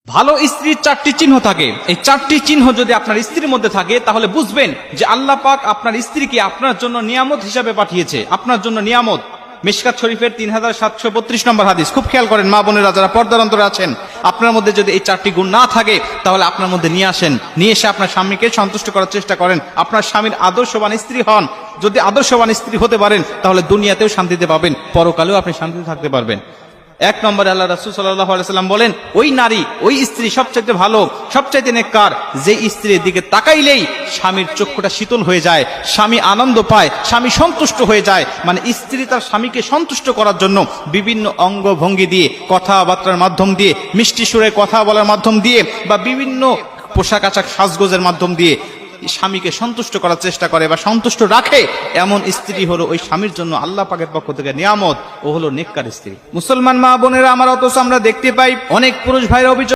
ভালো স্ত্রীর চারটি চিহ্ন থাকে। এই চারটি চিহ্ন যদি আপনার স্ত্রীর মধ্যে থাকে তাহলে বুঝবেন যে আল্লাহ পাক আপনার স্ত্রীকে আপনার জন্য নিয়ামত হিসাবে পাঠিয়েছে, আপনার জন্য নিয়ামত। মিশকাত শরীফের 3732 নম্বর হাদিস। খুব খেয়াল করেন মা বোনেরা যারা পর্দার অন্তরে আছেন, আপনার মধ্যে যদি এই চারটি গুণ না থাকে তাহলে আপনার মধ্যে নিয়ে আসেন, নিয়ে এসে আপনার স্বামীকে সন্তুষ্ট করার চেষ্টা করেন। আপনার স্বামীর আদর্শবান স্ত্রী হন। যদি আদর্শবান স্ত্রী হতে পারেন তাহলে দুনিয়াতেও শান্তিতে পাবেন, পরকালেও আপনি শান্তিতে থাকতে পারবেন। এক নম্বরে আল্লাহ রাসূল সাল্লাল্লাহু আলাইহি সাল্লাম বলেন, ওই নারী, ওই স্ত্রী সবচাইতে ভালো, সবচাইতে নেককার, যে স্ত্রীর দিকে তাকাইলেই স্বামীর চক্ষুটা শীতল হয়ে যায়, স্বামী আনন্দ পায়, স্বামী সন্তুষ্ট হয়ে যায়। মানে স্ত্রী তার স্বামীকে সন্তুষ্ট করার জন্য বিভিন্ন অঙ্গ ভঙ্গি দিয়ে, কথাবার্তার মাধ্যম দিয়ে, মিষ্টি সুরে কথা বলার মাধ্যম দিয়ে বা বিভিন্ন পোশাক আশাক সাজগোজের মাধ্যম দিয়ে স্বামীকে সন্তুষ্ট করার চেষ্টা করে বা সন্তুষ্ট রাখে, এমন স্ত্রী হলো ওই স্বামীর জন্য আল্লাহ পাকের পক্ষ থেকে নিয়ামত। ও হলো নেককার স্ত্রী। মুসলমান মা বোনেরা আমার, অথচ আমরা দেখতে পাই অনেক পুরুষ ভাইরা অভিযোগ